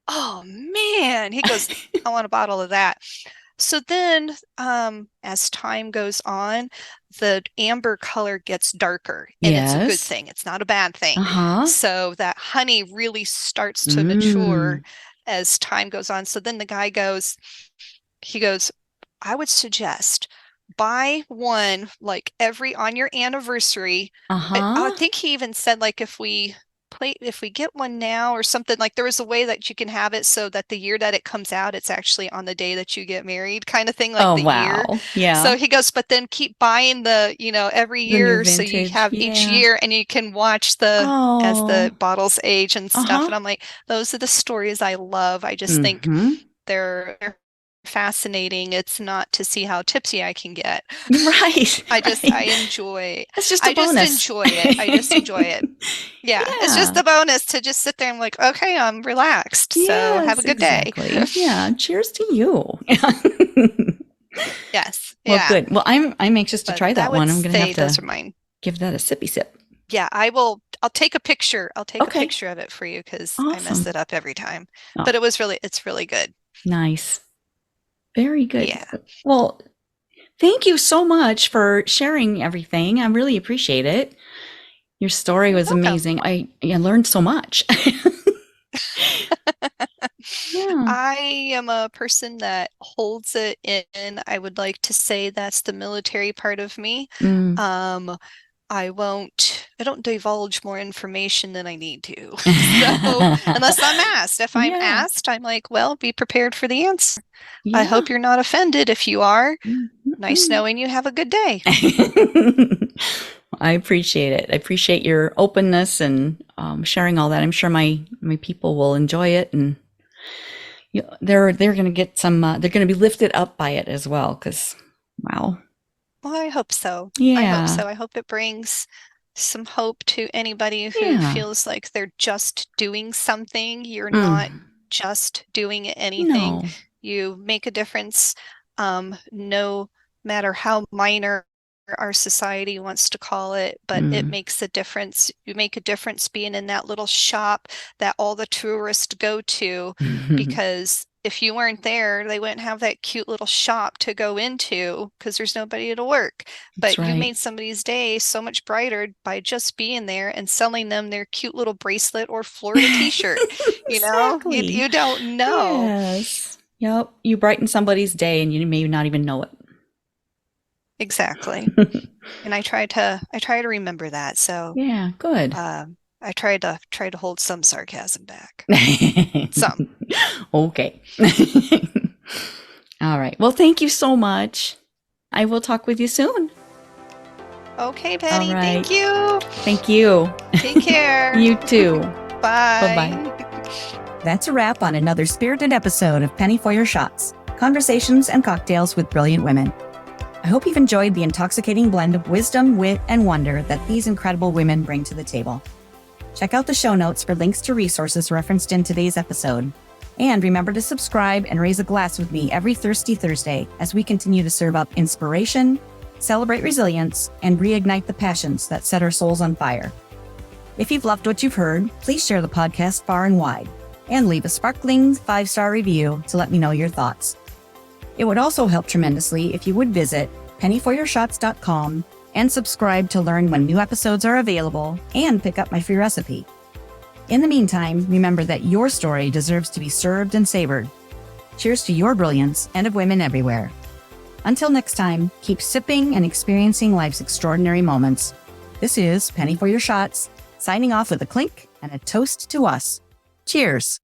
oh man. He goes, I want a bottle of that. So then as time goes on, the amber color gets darker, and it's a good thing. It's not a bad thing. So that honey really starts to mature as time goes on. So then the guy goes, I would suggest buy one like on your anniversary. I think he even said, like, if we get one now or something, like there was a way that you can have it so that the year that it comes out, it's actually on the day that you get married, kind of thing, like year. Yeah. So he goes, but then keep buying every year, so you have each year, and you can watch as the bottles age and stuff. And I'm like, those are the stories I love. I just think they're fascinating. It's not to see how tipsy I can get. Right. I enjoy. It's just a bonus. I just enjoy it. Yeah. It's just a bonus to just sit there and like, okay, I'm relaxed. So have a good day. Yeah. Cheers to you. Yes. Well, good. Well, I'm anxious to try that one. I'm going to have to those are mine. Give that a sippy sip. Yeah, I'll take a picture. I'll take a picture of it for you because I mess it up every time. Oh. But it's really good. Nice. Very good. Yeah. Well, thank you so much for sharing everything. I really appreciate it. Your story was amazing. I learned so much. Yeah. I am a person that holds it in. I would like to say that's the military part of me. I don't divulge more information than I need to. So unless I'm asked, if I'm asked, I'm like, well, be prepared for the answer. Yeah. I hope you're not offended. If you are, nice knowing you. Have a good day. I appreciate it. I appreciate your openness and sharing all that. I'm sure my people will enjoy it, and they're going to get some. They're going to be lifted up by it as well. Because wow. Well, I hope so. Yeah. I hope so. I hope it brings some hope to anybody who feels like they're just doing something. You're not just doing anything. No. You make a difference, no matter how minor our society wants to call it, but it makes a difference. You make a difference being in that little shop that all the tourists go to, because if you weren't there, they wouldn't have that cute little shop to go into because there's nobody to work. But you made somebody's day so much brighter by just being there and selling them their cute little bracelet or Florida t-shirt. You know, you don't know. Yes. Yep. You brighten somebody's day and you may not even know it. Exactly. And I try to remember that. So yeah, good. I try to hold some sarcasm back. Some. Okay. All right. Well, thank you so much. I will talk with you soon. Okay, Penny. Right. Thank you. Thank you. Take care. You too. Bye. Bye-bye. That's a wrap on another spirited episode of Penny for Your Shots, Conversations and Cocktails with Brilliant Women. I hope you've enjoyed the intoxicating blend of wisdom, wit, and wonder that these incredible women bring to the table. Check out the show notes for links to resources referenced in today's episode. And remember to subscribe and raise a glass with me every Thirsty Thursday as we continue to serve up inspiration, celebrate resilience, and reignite the passions that set our souls on fire. If you've loved what you've heard, please share the podcast far and wide and leave a sparkling 5-star review to let me know your thoughts. It would also help tremendously if you would visit pennyforyourshots.com and subscribe to learn when new episodes are available and pick up my free recipe. In the meantime, remember that your story deserves to be served and savored. Cheers to your brilliance and of women everywhere. Until next time, keep sipping and experiencing life's extraordinary moments. This is Penny for Your Shots, signing off with a clink and a toast to us. Cheers.